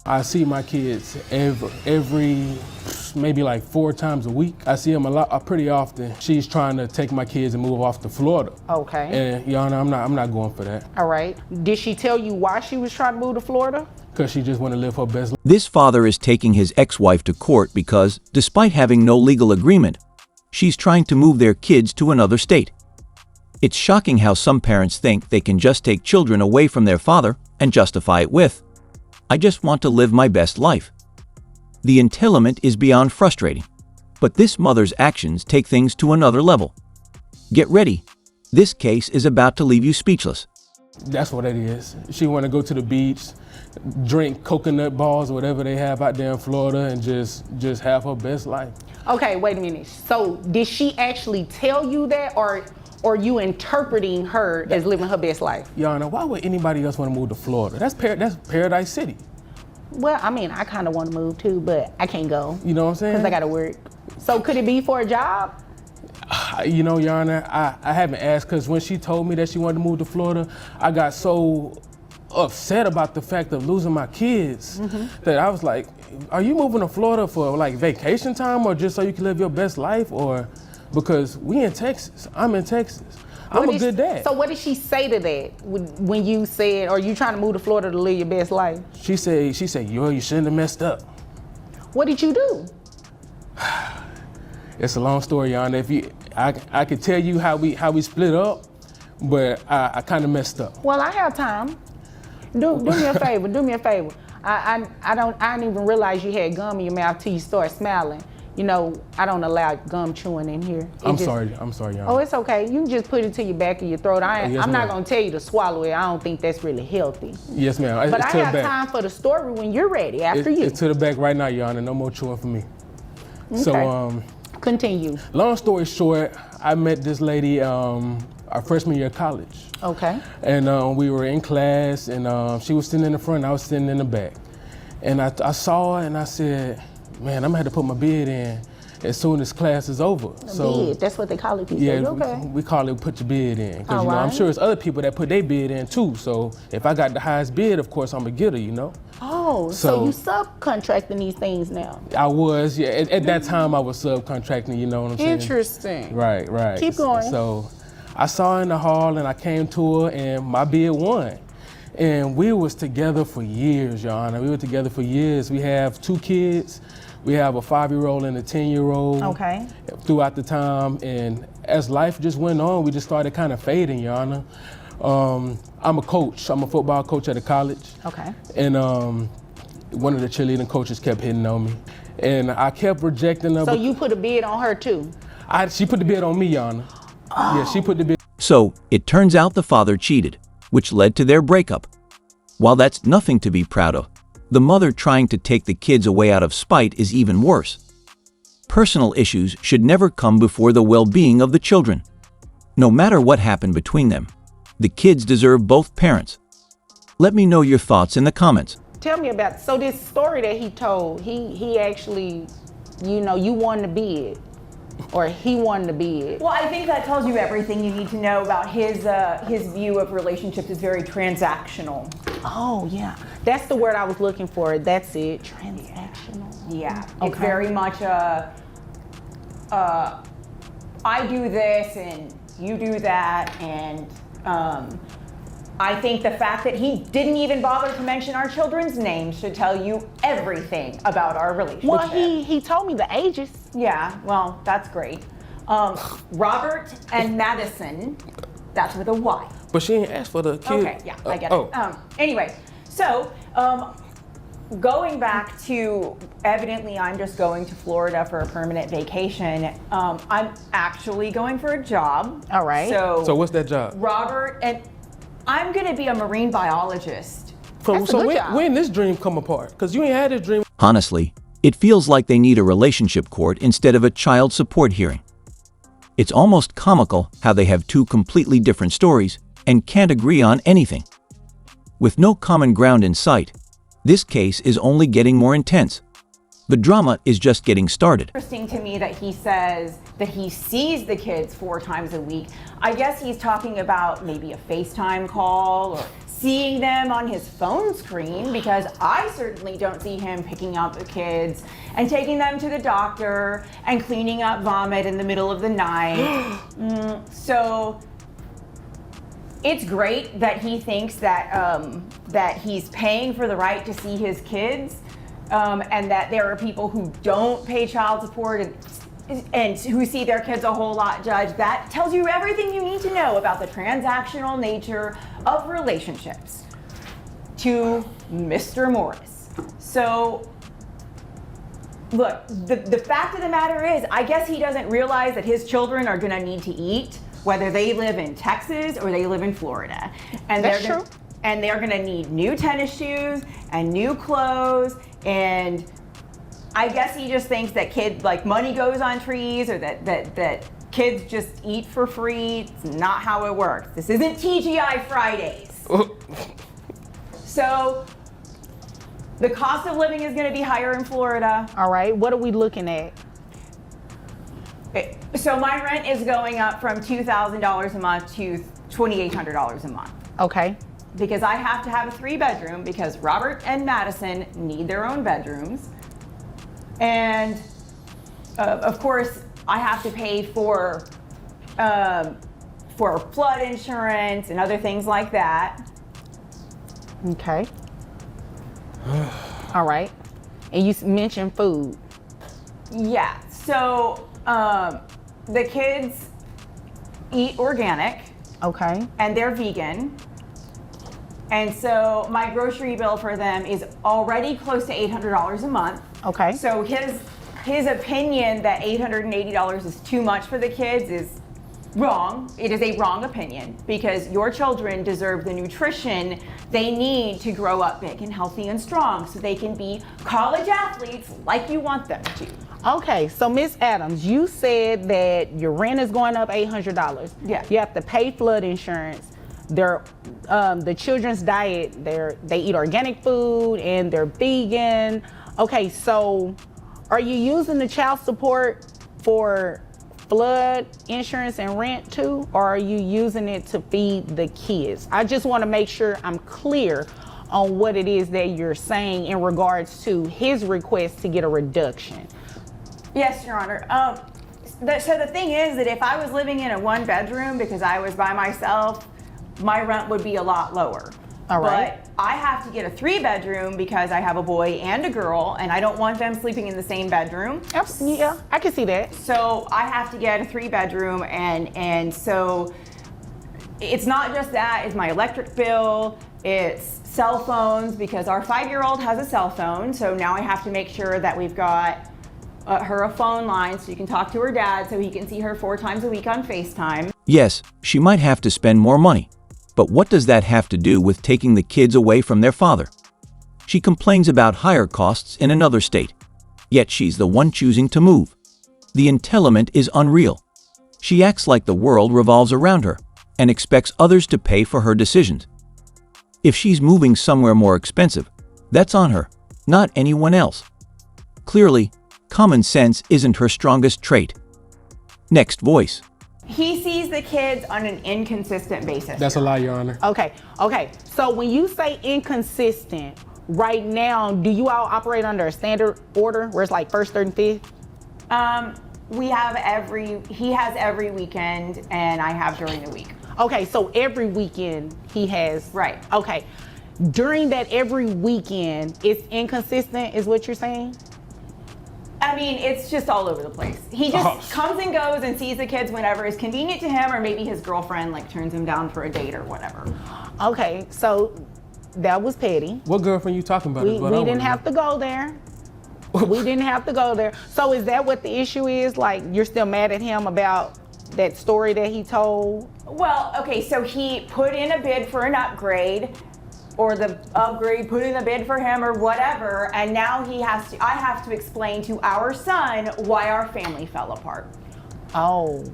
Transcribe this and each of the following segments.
I see my kids every maybe like 4 times a week. I see them pretty often. She's trying to take my kids and move off to Florida. Okay. And Your Honor, I'm not going for that. All right. Did she tell you why she was trying to move to Florida? Because she just want to live her best life. This father is taking his ex-wife to court because, despite having no legal agreement, she's trying to move their kids to another state. It's shocking how some parents think they can just take children away from their father and justify it with, "I just want to live my best life." The entailment is beyond frustrating, but this mother's actions take things to another level. Get ready. This case is about to leave you speechless. That's what it is. She want to go to the beach, drink coconut balls or whatever they have out there in Florida, and just have her best life. Okay, wait a minute. So did she actually tell you that, or you interpreting her as living her best life? Your Honor, why would anybody else want to move to Florida? That's Paradise City. Well, I mean, I kind of want to move too, but I can't go. You know what I'm saying? Because I got to work. So could it be for a job? You know, Your Honor, I haven't asked, because when she told me that she wanted to move to Florida, I got so upset about the fact of losing my kids that I was like, are you moving to Florida for like vacation time, or just so you can live your best life, or because we in Texas, I'm in Texas. I'm a good dad. So what did she say to that when you said, are you trying to move to Florida to live your best life? She said, yo, you shouldn't have messed up. What did you do? It's a long story, Your Honor. I could tell you how we split up, but I kind of messed up. Well, I have time. Do me a favor. Do me a favor. I didn't even realize you had gum in your mouth till you start smiling. You know, I don't allow gum chewing in here. I'm sorry, Your Honor. Oh, it's okay. You can just put it to your back of your throat. Yes, I'm not gonna tell you to swallow it. I don't think that's really healthy. Yes, ma'am. But it's I to the have back. time for the story when you're ready. After you. It's to the back right now, Your Honor. No more chewing for me. Okay. So, continue. long story short, I met this lady our freshman year of college. Okay. And we were in class, and she was sitting in the front, I was sitting in the back. And I saw her, and I said, man, I'm gonna have to put my bid in as soon as class is over. Bid, that's what they call it. Yeah, okay. we call it put your bid in. Because All right. I'm sure there's other people that put their bid in too. So if I got the highest bid, of course I'm a getter, you know? Oh, so you subcontracting these things now? I was, yeah. At that time I was subcontracting, you know what I'm saying? Interesting. Right. Keep going. So I saw her in the hall, and I came to her, and my bid won. And we was together for years, Your Honor. We were together for years. We have 2 kids. We have a 5-year-old and a 10-year-old. Okay. Throughout the time, and as life just went on, we just started kind of fading, Your Honor. I'm a coach. I'm a football coach at a college. Okay. And one of the cheerleading coaches kept hitting on me, and I kept rejecting her. So you put a bid on her too? She put the bid on me, Your Honor. Oh. Yeah, she put the bid. So, it turns out the father cheated, which led to their breakup. While that's nothing to be proud of, the mother trying to take the kids away out of spite is even worse. Personal issues should never come before the well-being of the children. No matter what happened between them, the kids deserve both parents. Let me know your thoughts in the comments. Tell me about, so this story that he told, he actually, you know, you won the bid, or he won the bid. Well, I think that tells you everything you need to know about his view of relationships is very transactional. Oh yeah, that's the word I was looking for. That's it, transactional. Yeah, Okay. it's very much I do this and you do that, and I think the fact that he didn't even bother to mention our children's names should tell you everything about our relationship. Well, he told me the ages. Yeah, well, that's great. Robert and Madison, that's with a Y. But she ain't asked for the kid. Okay, yeah, I get it. Anyway, so going back to, evidently I'm just going to Florida for a permanent vacation. I'm actually going for a job. All right. So what's that job? Robert, and I'm gonna be a marine biologist. That's a good job. When this dream come apart? Because you ain't had this dream. Honestly, it feels like they need a relationship court instead of a child support hearing. It's almost comical how they have 2 completely different stories and can't agree on anything. With no common ground in sight, this case is only getting more intense. The drama is just getting started. Interesting to me that he says that he sees the kids 4 times a week. I guess he's talking about maybe a FaceTime call or seeing them on his phone screen, because I certainly don't see him picking up the kids and taking them to the doctor and cleaning up vomit in the middle of the night. So it's great that he thinks that that he's paying for the right to see his kids, and that there are people who don't pay child support and who see their kids a whole lot, Judge. That tells you everything you need to know about the transactional nature of relationships to Mr. Morris. So, look, the fact of the matter is, I guess he doesn't realize that his children are gonna need to eat, whether they live in Texas or they live in Florida. And That's true. And they're gonna need new tennis shoes and new clothes, and I guess he just thinks that money goes on trees, or that kids just eat for free. It's not how it works. This isn't TGI Fridays. So the cost of living is gonna be higher in Florida. All right, what are we looking at? So my rent is going up from $2,000 a month to $2,800 a month. Okay. Because I have to have a 3-bedroom, because Robert and Madison need their own bedrooms. And of course, I have to pay for flood insurance and other things like that. Okay. All right. And you mentioned food. Yeah. So the kids eat organic. Okay. And they're vegan. And so my grocery bill for them is already close to $800 a month. Okay. So his opinion that $880 is too much for the kids is wrong. It is a wrong opinion, because your children deserve the nutrition they need to grow up big and healthy and strong, so they can be college athletes like you want them to. Okay, so Miss Adams, you said that your rent is going up $800. Yeah. You have to pay flood insurance. The children's diet, they eat organic food and they're vegan. Okay, so are you using the child support for flood insurance and rent too, or are you using it to feed the kids? I just want to make sure I'm clear on what it is that you're saying in regards to his request to get a reduction. Yes, Your Honor. So the thing is that if I was living in a 1-bedroom because I was by myself, my rent would be a lot lower. All right. But I have to get a 3-bedroom because I have a boy and a girl, and I don't want them sleeping in the same bedroom. Yeah, I can see that. So I have to get a 3-bedroom, and so it's not just that, it's my electric bill, it's cell phones, because our 5-year-old has a cell phone, so now I have to make sure that we've got her a phone line so you can talk to her dad so he can see her 4 times a week on FaceTime. Yes, she might have to spend more money. But what does that have to do with taking the kids away from their father? She complains about higher costs in another state, yet she's the one choosing to move. The entitlement is unreal. She acts like the world revolves around her and expects others to pay for her decisions. If she's moving somewhere more expensive, that's on her, not anyone else. Clearly, common sense isn't her strongest trait. Next voice. He sees the kids on an inconsistent basis. That's a lie, Your Honor. Okay. So when you say inconsistent, right now, do you all operate under a standard order where it's like first, third, and fifth? He has every weekend, and I have during the week. Okay, so every weekend he has. Right. Okay. During that every weekend, it's inconsistent, is what you're saying? I mean, it's just all over the place. He just comes and goes and sees the kids whenever is convenient to him, or maybe his girlfriend turns him down for a date or whatever. Okay, so that was petty. What girlfriend you talking about? We didn't have to go there. We didn't have to go there. So is that what the issue is? Like, you're still mad at him about that story that he told? Well, okay, so he put in a bid for an upgrade, or the upgrade put in a bid for him or whatever, and now I have to explain to our son why our family fell apart. Oh,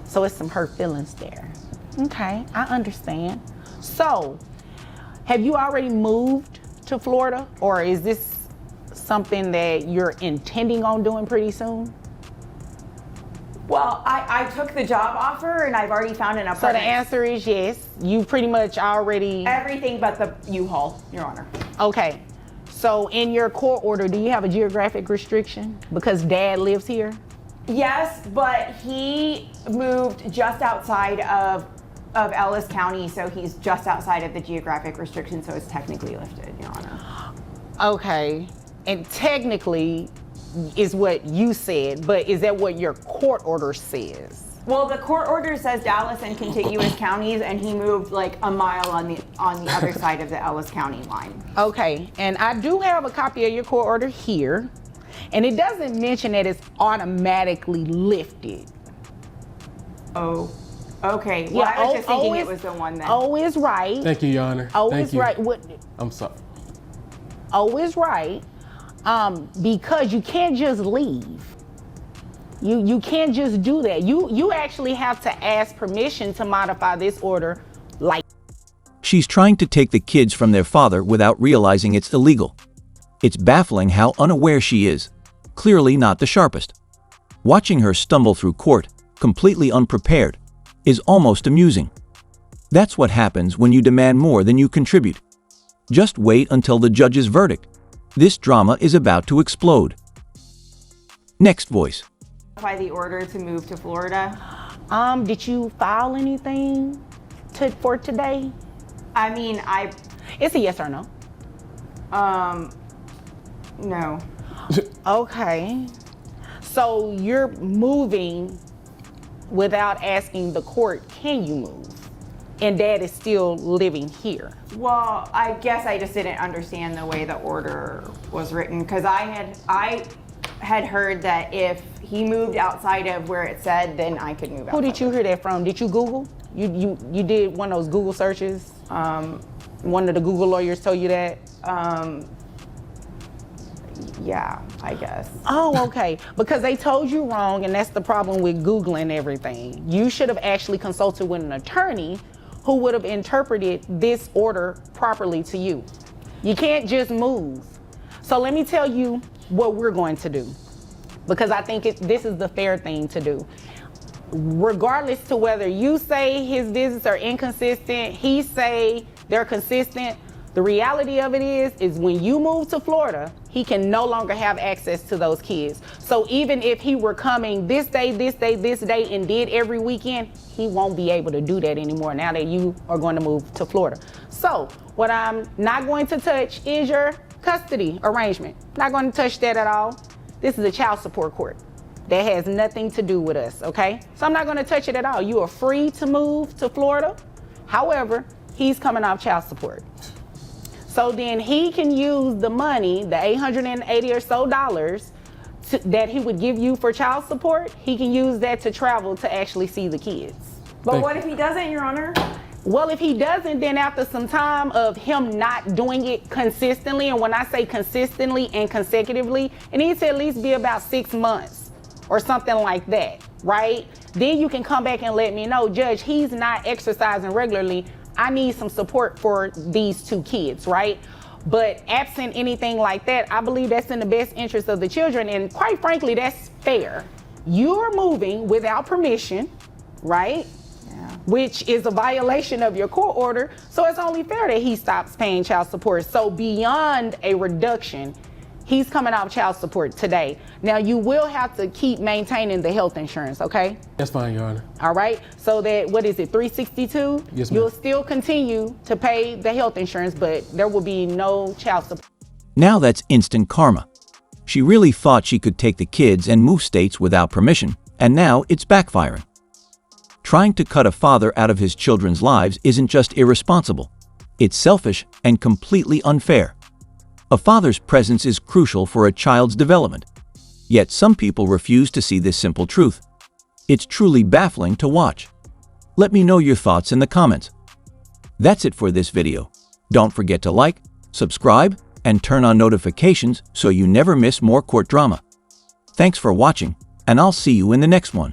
so it's some hurt feelings there. Okay, I understand. So, have you already moved to Florida, or is this something that you're intending on doing pretty soon? Well, I took the job offer and I've already found an So apartment. the answer is yes. You pretty much already... Everything but the U-Haul, Your Honor. Okay. So in your court order, do you have a geographic restriction? Because dad lives here? Yes, but he moved just outside of Ellis County, so he's just outside of the geographic restriction, so it's technically lifted, Your Honor. Okay. And technically is what you said, but is that what your court order says? Well, the court order says Dallas and contiguous counties, and he moved like a mile on the other side of the Ellis County line. Okay, and I do have a copy of your court order here, and it doesn't mention that it's automatically lifted. Oh, okay. Well, I was just thinking it was the one that... O is right. Thank you, Your Honor. O Thank is you. right. What? I'm sorry. O is right, because you can't just leave. You can't just do that. You actually have to ask permission to modify this order like... She's trying to take the kids from their father without realizing it's illegal. It's baffling how unaware she is, clearly not the sharpest. Watching her stumble through court, completely unprepared, is almost amusing. That's what happens when you demand more than you contribute. Just wait until the judge's verdict. This drama is about to explode. Next voice. By the order to move to Florida. Did you file anything for today? I mean, It's a yes or no. No. Okay. So you're moving without asking the court, can you move? And dad is still living here. Well, I guess I just didn't understand the way the order was written, because I had heard that if he moved outside of where it said, then I could move out. Who did you hear that from? Did you Google? You did one of those Google searches? One of the Google lawyers told you that? Yeah, I guess. Oh, okay. Because they told you wrong, and that's the problem with Googling everything. You should have actually consulted with an attorney who would have interpreted this order properly to you. You can't just move. So let me tell you what we're going to do, because I think this is the fair thing to do. Regardless to whether you say his visits are inconsistent, he say they're consistent, the reality of it is when you move to Florida, he can no longer have access to those kids. So even if he were coming this day, this day, this day, and did every weekend, he won't be able to do that anymore now that you are going to move to Florida. So what I'm not going to touch is your custody arrangement. Not going to touch that at all. This is a child support court. That has nothing to do with us, okay? So I'm not going to touch it at all. You are free to move to Florida. However, he's coming off child support. So then he can use the money, the $880 or so that he would give you for child support. He can use that to travel to actually see the kids. But what if he doesn't, Your Honor? Well, if he doesn't, then after some time of him not doing it consistently, and when I say consistently and consecutively, it needs to at least be about 6 months or something like that, right? Then you can come back and let me know, Judge, he's not exercising regularly. I need some support for these 2 kids, right? But absent anything like that, I believe that's in the best interest of the children. And quite frankly, that's fair. You're moving without permission, right? Yeah. Which is a violation of your court order. So it's only fair that he stops paying child support. So beyond a reduction, he's coming off child support today. Now you will have to keep maintaining the health insurance, okay? That's fine, Your Honor. All right, so that, what is it, $362? Yes, ma'am. You'll still continue to pay the health insurance, but there will be no child support. Now that's instant karma. She really thought she could take the kids and move states without permission, and now it's backfiring. Trying to cut a father out of his children's lives isn't just irresponsible. It's selfish and completely unfair. A father's presence is crucial for a child's development. Yet some people refuse to see this simple truth. It's truly baffling to watch. Let me know your thoughts in the comments. That's it for this video. Don't forget to like, subscribe, and turn on notifications so you never miss more court drama. Thanks for watching, and I'll see you in the next one.